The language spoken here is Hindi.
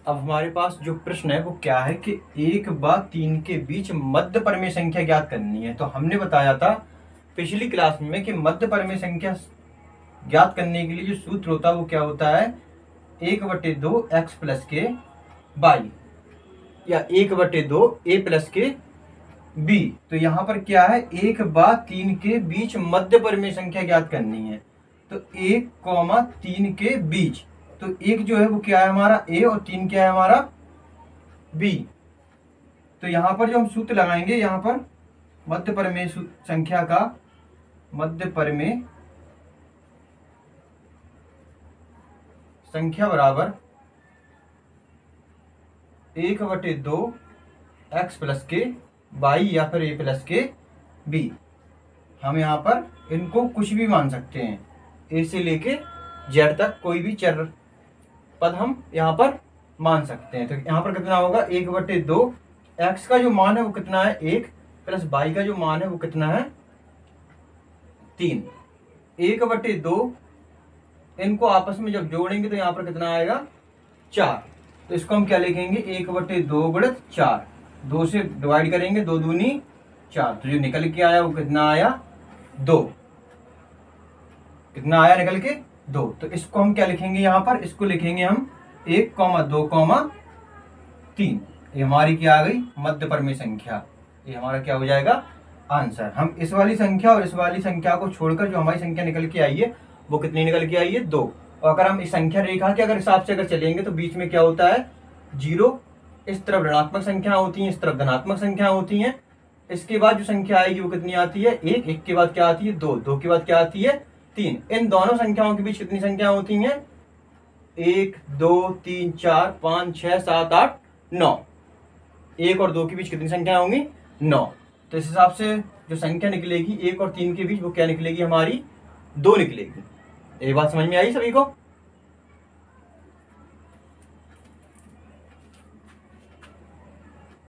अब हमारे पास जो प्रश्न है वो क्या है कि 1 व 3 के बीच मध्य परिमेय संख्या ज्ञात करनी है। तो हमने बताया था पिछली क्लास में कि मध्य परिमेय संख्या ज्ञात करने के लिए जो सूत्र होता है वो क्या होता है, 1/2 x प्लस के वाई या 1/2 a प्लस के b। तो यहाँ पर क्या है, 1 व 3 के बीच मध्य परिमेय संख्या ज्ञात करनी है। तो 1, 3 के बीच, तो 1 जो है वो क्या है हमारा a और 3 क्या है हमारा b। तो यहाँ पर जो हम सूत्र लगाएंगे, यहाँ पर मध्य परिमेय संख्या का मध्य परिमेय संख्या बराबर 1/2 x प्लस के वाई या फिर a प्लस के b। हम यहाँ पर इनको कुछ भी मान सकते हैं, a से लेके z तक कोई भी चर पद हम यहाँ पर मान सकते हैं। तो यहाँ पर कितना होगा, 1/2 x का जो मान है वो कितना है 1 प्लस y का जो मान है वो कितना है 3। 1/2 इनको आपस में जब जोड़ेंगे तो यहाँ पर कितना आएगा 4। तो इसको हम क्या लिखेंगे, 1/2 गुणित 4, 2 से डिवाइड करेंगे, 2 दूनी 4। तो जो निकल के आया वो कितना आया 2, कितना आया निकल के 2। तो इसको हम क्या लिखेंगे, यहाँ पर इसको लिखेंगे हम 1, 2, 3। ये हमारी क्या आ गई मध्य परिमेय संख्या। ये हमारा क्या हो जाएगा आंसर। हम इस वाली संख्या और इस वाली संख्या को छोड़कर जो हमारी संख्या निकल के आई है वो कितनी निकल के आई है 2। और अगर हम इस संख्या रेखा के अगर हिसाब से अगर चलेंगे तो बीच में क्या होता है 0, इस तरफ ऋणात्मक संख्या होती है, इस तरफ धनात्मक संख्या होती है। इसके बाद जो संख्या आएगी वो कितनी आती है 1, 1 के बाद क्या आती है 2, 2 के बाद क्या आती है 3। इन दोनों संख्याओं के बीच कितनी संख्या होती हैं 1, 2, 3, 4, 5, 6, 7, 8, 9। 1 और 2 के बीच कितनी संख्या होंगी 9। तो इस हिसाब से जो संख्या निकलेगी 1 और 3 के बीच वो क्या निकलेगी हमारी 2 निकलेगी। ये बात समझ में आई सभी को।